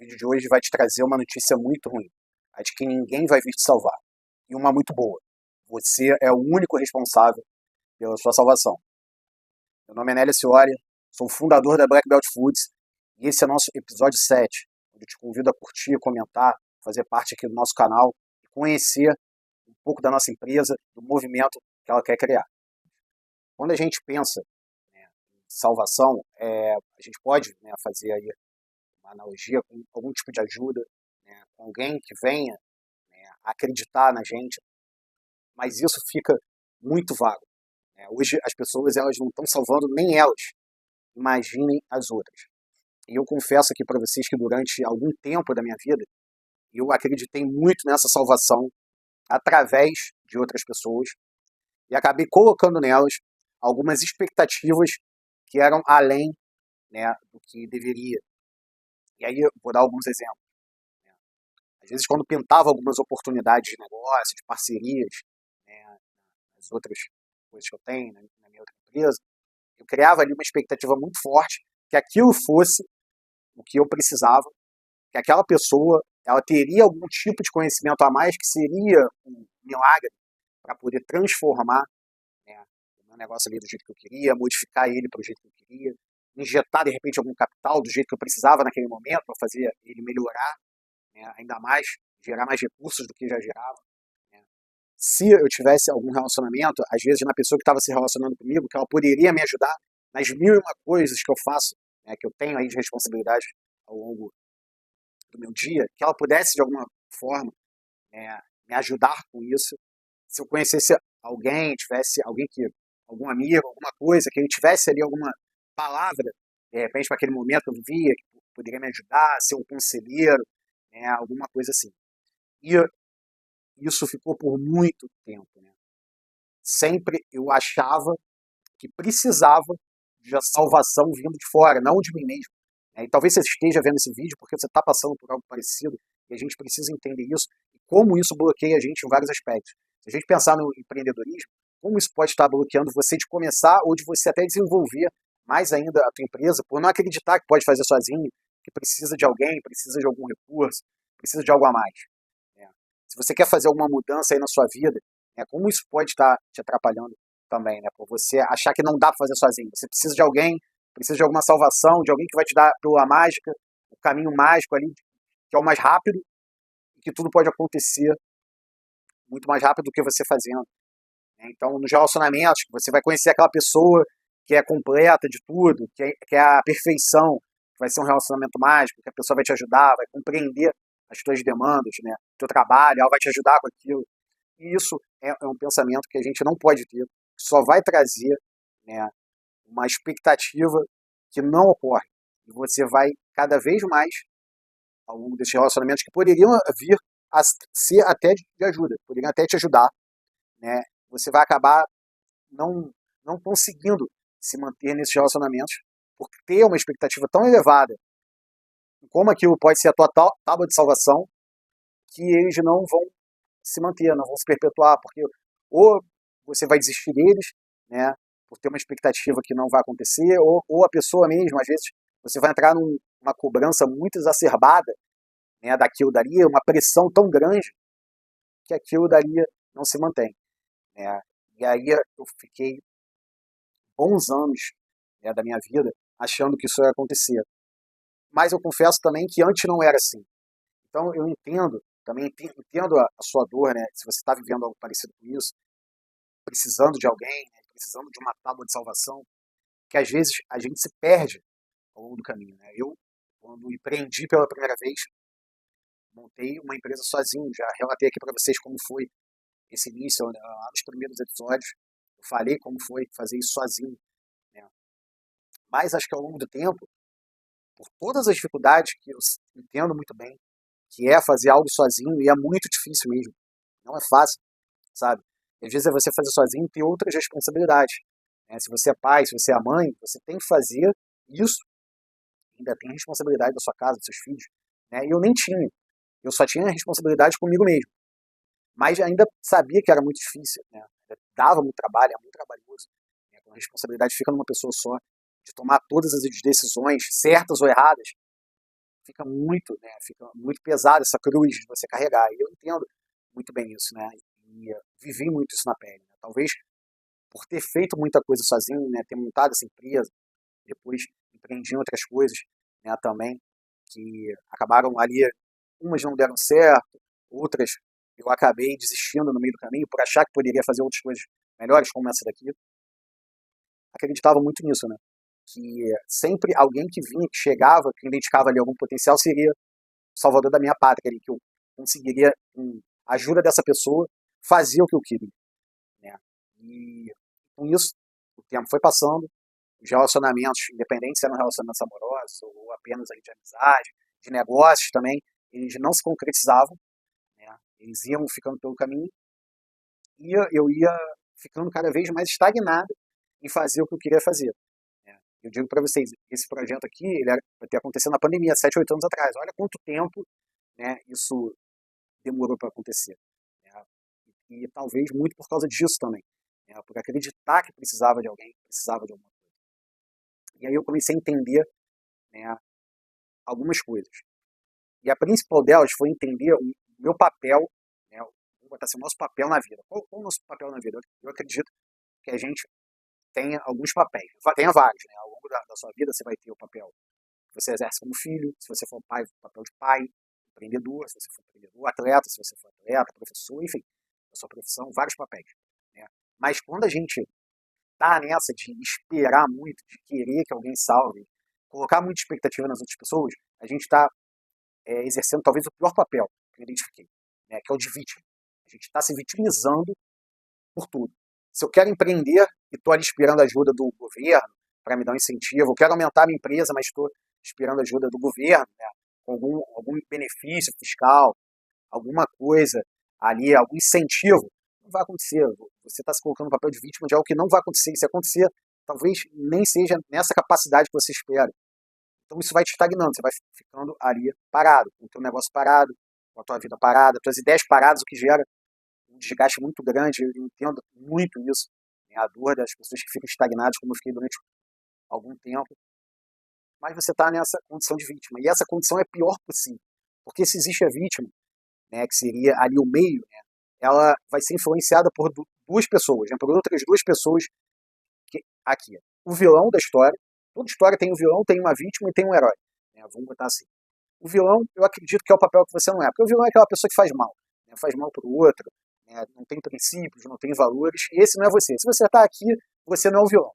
vídeo de hoje vai te trazer uma notícia muito ruim, a de que ninguém vai vir te salvar. E uma muito boa. Você é o único responsável pela sua salvação. Meu nome é Nélio Ciori, sou o fundador da Black Belt Foods e esse é o nosso episódio 7, onde eu te convido a curtir, comentar, fazer parte aqui do nosso canal e conhecer um pouco da nossa empresa, do movimento que ela quer criar. Quando a gente pensa, né, em salvação, a gente pode, né, fazer aí uma analogia com algum tipo de ajuda, né, com alguém que venha, né, acreditar na gente, mas isso fica muito vago. Né? Hoje as pessoas elas não estão salvando nem elas, imaginem as outras. E eu confesso aqui para vocês que durante algum tempo da minha vida, eu acreditei muito nessa salvação através de outras pessoas e acabei colocando nelas algumas expectativas que eram além, né, do que deveria. E aí eu vou dar alguns exemplos. Né? Às vezes quando pintava algumas oportunidades de negócio, de parcerias, né, as outras coisas que eu tenho na minha outra empresa, eu criava ali uma expectativa muito forte que aquilo fosse o que eu precisava, que aquela pessoa ela teria algum tipo de conhecimento a mais que seria um milagre para poder transformar, né, o meu negócio ali do jeito que eu queria, modificar ele para o jeito que eu queria, injetar de repente algum capital do jeito que eu precisava naquele momento para fazer ele melhorar, né, ainda mais, gerar mais recursos do que já gerava. Né. Se eu tivesse algum relacionamento, às vezes na pessoa que estava se relacionando comigo, que ela poderia me ajudar nas mil e uma coisas que eu faço, né, que eu tenho aí de responsabilidade ao longo do meu dia, que ela pudesse de alguma forma, né, me ajudar com isso. Se eu conhecesse alguém, tivesse alguém que, algum amigo, alguma coisa, que ele tivesse ali alguma palavra, de repente para aquele momento eu via, que poderia me ajudar, ser um conselheiro, né, alguma coisa assim. E isso ficou por muito tempo. Né? Sempre eu achava que precisava de salvação vindo de fora, não de mim mesmo. E talvez você esteja vendo esse vídeo porque você está passando por algo parecido e a gente precisa entender isso e como isso bloqueia a gente em vários aspectos. Se a gente pensar no empreendedorismo, como isso pode estar bloqueando você de começar ou de você até desenvolver mais ainda a tua empresa por não acreditar que pode fazer sozinho, que precisa de alguém, precisa de algum recurso, precisa de algo a mais. Né? Se você quer fazer alguma mudança aí na sua vida, né, como isso pode estar te atrapalhando também, né, por você achar que não dá para fazer sozinho. Você precisa de alguém, precisa de alguma salvação, de alguém que vai te dar a pílula mágica, o caminho mágico ali, que é o mais rápido, e que tudo pode acontecer muito mais rápido do que você fazendo. Né? Então, nos relacionamentos, você vai conhecer aquela pessoa que é completa de tudo, que é a perfeição, que vai ser um relacionamento mágico, que a pessoa vai te ajudar, vai compreender as tuas demandas, né? O teu trabalho, ela vai te ajudar com aquilo. E isso é um pensamento que a gente não pode ter, que só vai trazer, né, uma expectativa que não ocorre. E você vai cada vez mais, ao longo desses relacionamentos, que poderiam vir a ser até de ajuda, poderiam até te ajudar, né? Você vai acabar não conseguindo se manter nesses relacionamentos por ter uma expectativa tão elevada como aquilo pode ser a tua tábua de salvação, que eles não vão se manter, não vão se perpetuar, porque ou você vai desistir deles, né, por ter uma expectativa que não vai acontecer, ou a pessoa mesmo, às vezes, você vai entrar numa cobrança muito exacerbada, né, daquilo dali, uma pressão tão grande, que aquilo dali não se mantém. Né. E aí eu fiquei bons anos, né, da minha vida achando que isso ia acontecer. Mas eu confesso também que antes não era assim. Então eu entendo, também entendo a sua dor, né, se você está vivendo algo parecido com isso, precisando de alguém, né, precisando de uma tábua de salvação, que às vezes a gente se perde ao longo do caminho. Né? Eu, quando empreendi pela primeira vez, montei uma empresa sozinho, já relatei aqui para vocês como foi esse início, né, lá nos primeiros episódios, eu falei como foi fazer isso sozinho. Né? Mas acho que ao longo do tempo, por todas as dificuldades que eu entendo muito bem, que é fazer algo sozinho, e é muito difícil mesmo, não é fácil, sabe? E às vezes é você fazer sozinho e ter outras responsabilidades. Né? Se você é pai, se você é mãe, você tem que fazer isso, ainda tem a responsabilidade da sua casa, dos seus filhos. Né? E eu nem tinha, eu só tinha a responsabilidade comigo mesmo. Mas ainda sabia que era muito difícil, né? Dava muito trabalho, é muito trabalhoso. Né? A responsabilidade fica numa pessoa só, de tomar todas as decisões, certas ou erradas, fica muito, né, fica muito pesado essa cruz de você carregar. E eu entendo muito bem isso, né? E vivi muito isso na pele. Né? Talvez por ter feito muita coisa sozinho, né, ter montado essa empresa, depois empreendi em outras coisas, né, também, que acabaram ali, umas não deram certo, outras eu acabei desistindo no meio do caminho por achar que poderia fazer outras coisas melhores, como essa daqui. Acreditava muito nisso, né? Que sempre alguém que vinha, que chegava, que identificava ali algum potencial, seria o salvador da minha pátria, ali, que eu conseguiria, com a ajuda dessa pessoa, fazer o que eu queria, né? E com isso, o tempo foi passando, os relacionamentos, independentes se eram relacionamentos amorosos ou apenas ali de amizade, de negócios também, eles não se concretizavam, né? Eles iam ficando pelo caminho e eu ia ficando cada vez mais estagnado em fazer o que eu queria fazer. Né? Eu digo para vocês, esse projeto aqui, ele era para ter acontecido na pandemia, 7, 8 anos atrás. Olha quanto tempo, né, isso demorou para acontecer. Né? E talvez muito por causa disso também. Né? Por acreditar que precisava de alguém, precisava de alguma coisa. E aí eu comecei a entender, né, algumas coisas. E a principal delas foi entender o meu papel, né, vou botar assim, o nosso papel na vida. Qual o nosso papel na vida? Eu acredito que a gente tenha alguns papéis, tenha vários. Né? Ao longo da sua vida você vai ter o papel que você exerce como filho, se você for pai, o papel de pai, empreendedor, se você for empreendedor, atleta, se você for atleta, professor, enfim, a sua profissão, vários papéis. Né? Mas quando a gente tá nessa de esperar muito, de querer que alguém salve, colocar muita expectativa nas outras pessoas, a gente está exercendo talvez o pior papel que eu identifiquei, né, que é o de vítima. A gente está se vitimizando por tudo. Se eu quero empreender e estou ali esperando a ajuda do governo para me dar um incentivo, eu quero aumentar a minha empresa, mas estou esperando a ajuda do governo, né, com algum benefício fiscal, alguma coisa ali, algum incentivo, não vai acontecer. Você está se colocando no papel de vítima de algo que não vai acontecer. E se acontecer, talvez nem seja nessa capacidade que você espera. Então isso vai te estagnando, você vai ficando ali parado, com o teu negócio parado, com a tua vida parada, tuas ideias paradas, o que gera um desgaste muito grande. Eu entendo muito isso, né? A dor das pessoas que ficam estagnadas, como eu fiquei durante algum tempo. Mas você está nessa condição de vítima. E essa condição é a pior possível. Porque se existe a vítima, né, que seria ali o meio, né, ela vai ser influenciada por duas pessoas, né, por outras duas pessoas que, aqui. O vilão da história, toda história tem um vilão, tem uma vítima e tem um herói. Né, vamos botar assim. O vilão, eu acredito que é o papel que você não é, porque o vilão é aquela pessoa que faz mal, né, faz mal para o outro, né, não tem princípios, não tem valores, e esse não é você. Se você está aqui, você não é o vilão.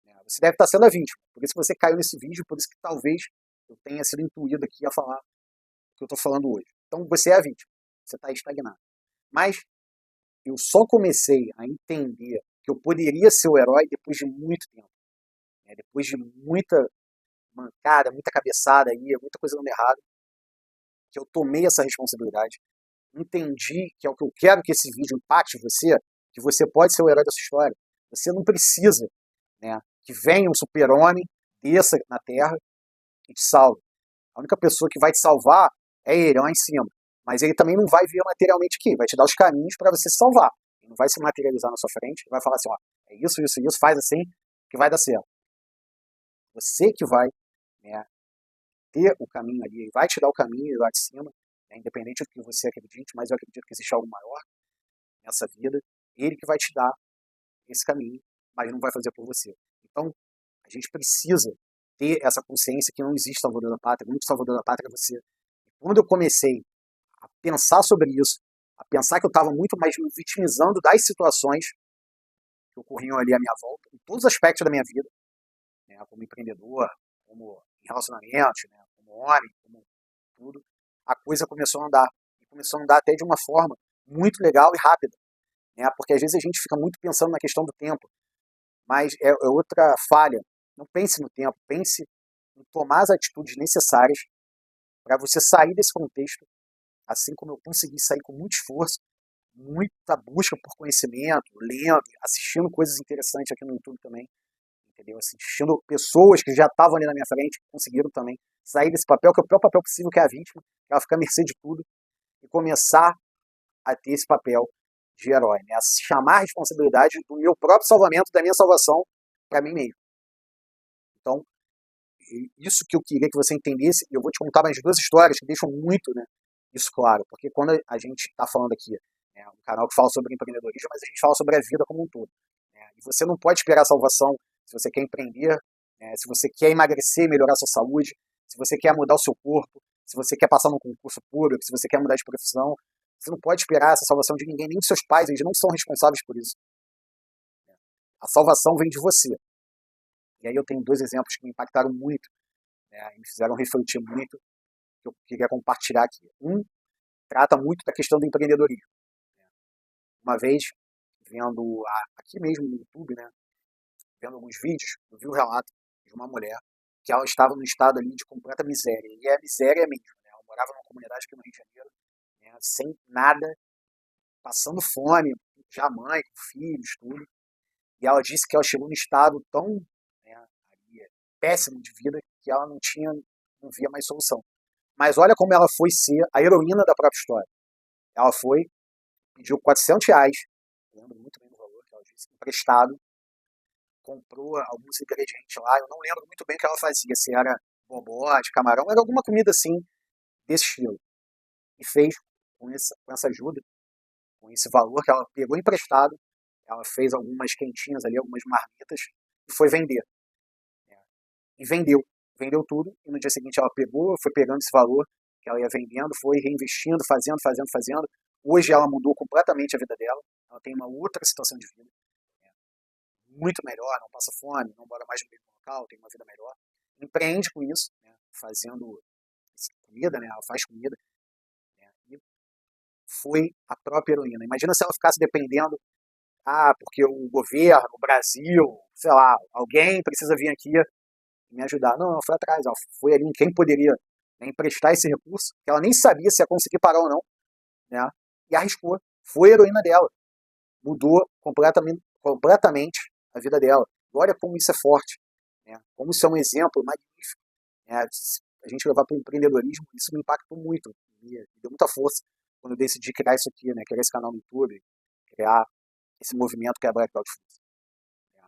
Né, você deve estar sendo a vítima. Por isso que você caiu nesse vídeo, por isso que talvez eu tenha sido intuído aqui a falar o que eu estou falando hoje. Então você é a vítima, você está estagnado. Mas eu só comecei a entender que eu poderia ser o herói depois de muito tempo. Né? Depois de muita mancada, muita cabeçada aí, muita coisa dando errado, que eu tomei essa responsabilidade, entendi que é o que eu quero que esse vídeo impacte você, que você pode ser o herói dessa história. Você não precisa, né, que venha um super-homem, desça na Terra e te salve. A única pessoa que vai te salvar é ele, lá em cima. Mas ele também não vai vir materialmente aqui, vai te dar os caminhos para você se salvar. Ele não vai se materializar na sua frente, ele vai falar assim, ó, é isso, isso, isso, faz assim, que vai dar certo. Você que vai, né, ter o caminho ali, ele vai te dar o caminho lá de cima, né, independente do que você acredite, mas eu acredito que existe algo maior nessa vida, ele que vai te dar esse caminho, mas não vai fazer por você. Então, a gente precisa ter essa consciência que não existe salvador da pátria, o único salvador da pátria é você. Quando eu comecei a pensar sobre isso, a pensar que eu estava muito mais me vitimizando das situações que ocorriam ali à minha volta, em todos os aspectos da minha vida, né, como empreendedor, como em relacionamentos, né, como homem, como tudo, a coisa começou a andar. E começou a andar até de uma forma muito legal e rápida. Né, porque às vezes a gente fica muito pensando na questão do tempo, mas é outra falha. Não pense no tempo, pense em tomar as atitudes necessárias para você sair desse contexto, assim como eu consegui sair com muito esforço, muita busca por conhecimento, lendo, assistindo coisas interessantes aqui no YouTube também, entendeu? Assistindo pessoas que já estavam ali na minha frente, conseguiram também sair desse papel, que é o pior papel possível, que é a vítima, ela fica à mercê de tudo, e começar a ter esse papel de herói, né? A chamar a responsabilidade do meu próprio salvamento, da minha salvação, para mim mesmo. Então, isso que eu queria que você entendesse, e eu vou te contar mais duas histórias que deixam muito, né, isso claro, porque quando a gente está falando aqui, né, um canal que fala sobre empreendedorismo, mas a gente fala sobre a vida como um todo, né, e você não pode esperar a salvação se você quer empreender, né, se você quer emagrecer, melhorar a sua saúde, se você quer mudar o seu corpo, se você quer passar num concurso público, se você quer mudar de profissão, você não pode esperar essa salvação de ninguém, nem dos seus pais, eles não são responsáveis por isso. A salvação vem de você. E aí eu tenho dois exemplos que me impactaram muito, né, e me fizeram refletir muito, que eu queria compartilhar aqui. Um trata muito da questão do empreendedorismo. Uma vez, vendo aqui mesmo no YouTube, né, vendo alguns vídeos, eu vi um relato de uma mulher que ela estava num estado ali de completa miséria, e é miséria mesmo, né, ela morava numa comunidade aqui no Rio de Janeiro, né, sem nada, passando fome, já mãe, com filhos, tudo, e ela disse que ela chegou num estado tão, né, ali, péssimo de vida que ela não via mais solução. Mas olha como ela foi ser a heroína da própria história. Ela foi, pediu R$ 400, lembro muito bem do valor que ela disse, emprestado, comprou alguns ingredientes lá, eu não lembro muito bem o que ela fazia, se era bobó, de camarão, era alguma comida assim, desse estilo. E fez com essa ajuda, com esse valor que ela pegou emprestado, ela fez algumas quentinhas ali, algumas marmitas, e foi vender. E vendeu tudo, e no dia seguinte ela pegou, foi pegando esse valor que ela ia vendendo, foi reinvestindo, fazendo. Hoje ela mudou completamente a vida dela, ela tem uma outra situação de vida, né, muito melhor, não passa fome, não mora mais no mesmo local, tem uma vida melhor, empreende com isso, né, fazendo comida, né, ela faz comida, né, e foi a própria heroína. Imagina se ela ficasse dependendo, porque o governo, o Brasil, sei lá, alguém precisa vir aqui me ajudar. Não, ela foi atrás, ela foi ali em quem poderia, né, emprestar esse recurso, que ela nem sabia se ia conseguir pagar ou não, né, e arriscou. Foi a heroína dela. Mudou completamente a vida dela. E olha como isso é forte, né, como isso é um exemplo magnífico. Né, a gente levar para o empreendedorismo, isso me impactou muito, me deu muita força quando eu decidi criar isso aqui, né, criar esse canal no YouTube, criar esse movimento que é a Black Belt Force.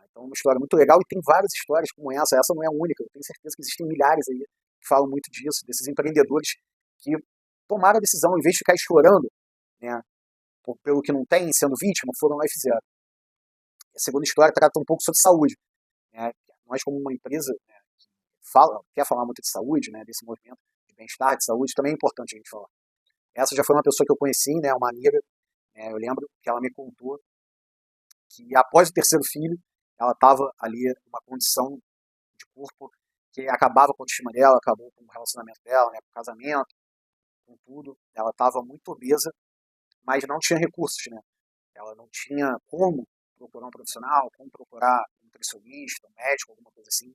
Então é uma história muito legal e tem várias histórias como essa não é a única, eu tenho certeza que existem milhares aí que falam muito disso, desses empreendedores que tomaram a decisão, em vez de ficar chorando, né, pelo que não tem, sendo vítima, foram lá e fizeram. A segunda história trata um pouco sobre saúde, né, nós como uma empresa, né, que quer falar muito de saúde, né, desse movimento de bem-estar, de saúde, também é importante a gente falar. Essa já foi uma pessoa que eu conheci, né, uma amiga, eu lembro que ela me contou que após o terceiro filho, ela estava ali numa condição de corpo que acabava com a autoestima dela, acabou com o relacionamento dela, né, com o casamento, com tudo. Ela estava muito obesa, mas não tinha recursos, né? Ela não tinha como procurar um profissional, como procurar um nutricionista, um médico, alguma coisa assim.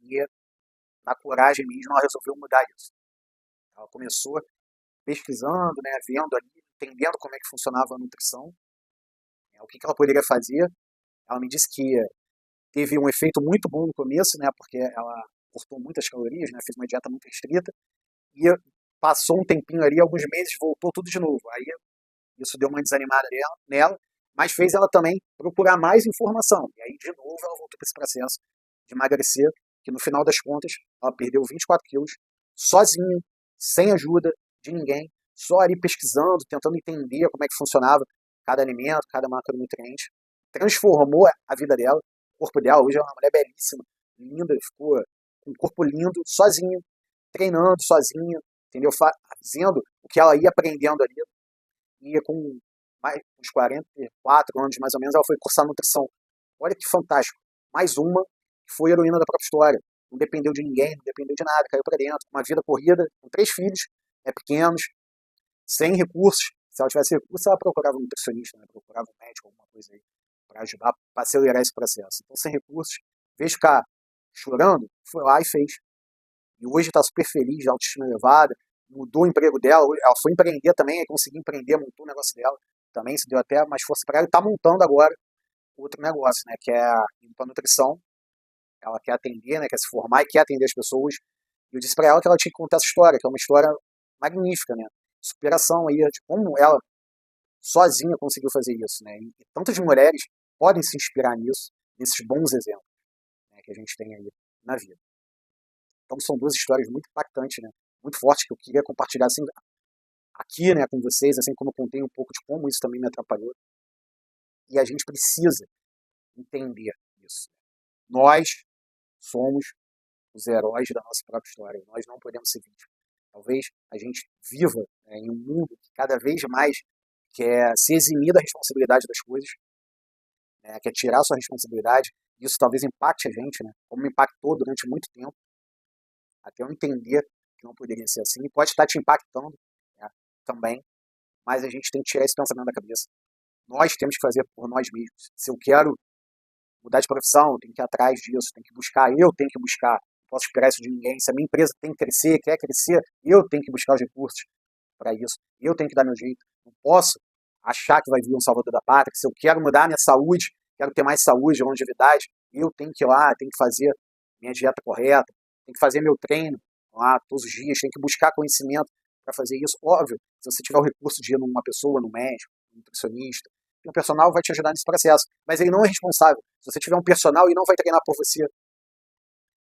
E na coragem mesmo, ela resolveu mudar isso. Ela começou pesquisando, né, vendo ali, entendendo como é que funcionava a nutrição, o que ela poderia fazer. Ela me disse que teve um efeito muito bom no começo, né, porque ela cortou muitas calorias, né, fez uma dieta muito restrita, e passou um tempinho ali, alguns meses, voltou tudo de novo. Aí isso deu uma desanimada nela, mas fez ela também procurar mais informação. E aí, de novo, ela voltou para esse processo de emagrecer, que no final das contas, ela perdeu 24 quilos, sozinha, sem ajuda de ninguém, só ali pesquisando, tentando entender como é que funcionava cada alimento, cada macronutriente. Transformou a vida dela, o corpo dela. Hoje é uma mulher belíssima, linda, ficou com um corpo lindo, sozinha, treinando sozinha, entendeu? Fazendo o que ela ia aprendendo ali. E com uns 44 anos, mais ou menos, ela foi cursar nutrição. Olha que fantástico. Mais uma que foi heroína da própria história. Não dependeu de ninguém, não dependeu de nada, caiu para dentro. Uma vida corrida, com 3 filhos, pequenos, sem recursos. Se ela tivesse recursos, ela procurava um nutricionista, né? Procurava um médico, alguma coisa aí, para ajudar a acelerar esse processo. Então, sem recursos, em vez de ficar chorando, foi lá e fez. E hoje está super feliz, autoestima elevada, mudou o emprego dela, ela foi empreender também, conseguiu empreender, montou o negócio dela, também se deu até mais força para ela, e está montando agora outro negócio, né, que é indo para nutrição. Ela quer atender, né, quer se formar e quer atender as pessoas. E eu disse para ela que ela tinha que contar essa história, que é uma história magnífica, né, superação aí, de como ela sozinha conseguiu fazer isso, né, e tantas mulheres podem se inspirar nisso, nesses bons exemplos, né, que a gente tem aí na vida. Então são duas histórias muito impactantes, né? Muito fortes, que eu queria compartilhar assim, aqui, né, com vocês, assim como eu contei um pouco de como isso também me atrapalhou. E a gente precisa entender isso. Nós somos os heróis da nossa própria história. Nós não podemos ser vítimas. Talvez a gente viva, né, em um mundo que cada vez mais quer se eximir da responsabilidade das coisas, né, quer tirar sua responsabilidade. Isso talvez impacte a gente, né, como me impactou durante muito tempo, até eu entender que não poderia ser assim. E pode estar te impactando, né, também, mas a gente tem que tirar esse pensamento da cabeça. Nós temos que fazer por nós mesmos. Se eu quero mudar de profissão, eu tenho que ir atrás disso, tenho que buscar, eu tenho que buscar. Não posso esperar isso de ninguém. Se a minha empresa tem que crescer, quer crescer, eu tenho que buscar os recursos para isso. Eu tenho que dar meu jeito. Não posso achar que vai vir um salvador da pátria. Se eu quero mudar minha saúde, quero ter mais saúde, longevidade, eu tenho que ir lá, tenho que fazer minha dieta correta, tenho que fazer meu treino lá todos os dias, tenho que buscar conhecimento para fazer isso. Óbvio, se você tiver o recurso de ir numa pessoa, num médico, num nutricionista, o personal vai te ajudar nesse processo, mas ele não é responsável. Se você tiver um personal, ele não vai treinar por você.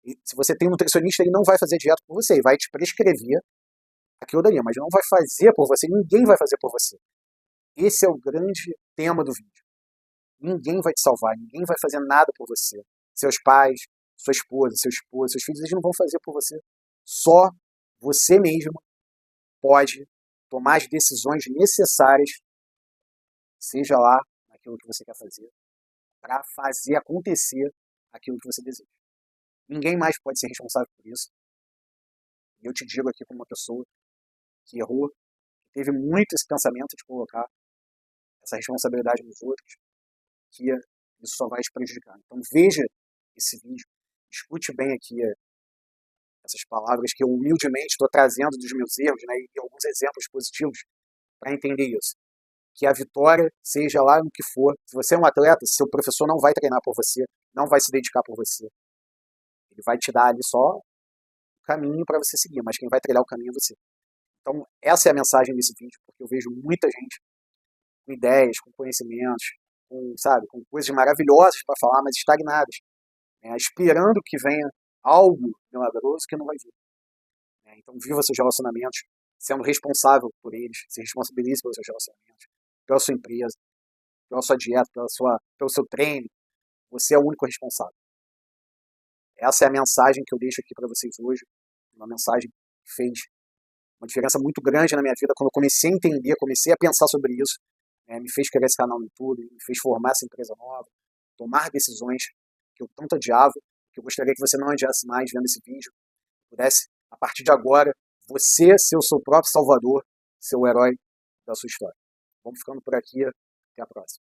E se você tem um nutricionista, ele não vai fazer dieta por você, ele vai te prescrever aquilo dali, mas não vai fazer por você, ninguém vai fazer por você. Esse é o grande tema do vídeo. Ninguém vai te salvar, ninguém vai fazer nada por você. Seus pais, sua esposa, seu esposo, seus filhos, eles não vão fazer por você. Só você mesmo pode tomar as decisões necessárias, seja lá naquilo que você quer fazer, para fazer acontecer aquilo que você deseja. Ninguém mais pode ser responsável por isso. E eu te digo aqui como uma pessoa que errou, que teve muito esse pensamento de colocar essa responsabilidade nos outros, que isso só vai te prejudicar. Então veja esse vídeo, escute bem aqui essas palavras que eu humildemente estou trazendo dos meus erros, né, e alguns exemplos positivos para entender isso. Que a vitória seja lá no que for. Se você é um atleta, seu professor não vai treinar por você, não vai se dedicar por você. Ele vai te dar ali só o caminho para você seguir, mas quem vai trilhar o caminho é você. Então, essa é a mensagem desse vídeo, porque eu vejo muita gente com ideias, com conhecimentos, com, sabe, com coisas maravilhosas para falar, mas estagnadas, né, esperando que venha algo milagroso que não vai vir. Né? Então, viva seus relacionamentos, sendo responsável por eles, se responsabilize pelos seus relacionamentos, pela sua empresa, pela sua dieta, pelo seu treino. Você é o único responsável. Essa é a mensagem que eu deixo aqui para vocês hoje, uma mensagem que fez uma diferença muito grande na minha vida quando eu comecei a entender, comecei a pensar sobre isso, me fez criar esse canal no YouTube, me fez formar essa empresa nova, tomar decisões que eu tanto odiava, que eu gostaria que você não odiasse mais vendo esse vídeo, pudesse, a partir de agora, você ser o seu próprio salvador, ser o herói da sua história. Vamos ficando por aqui, até a próxima.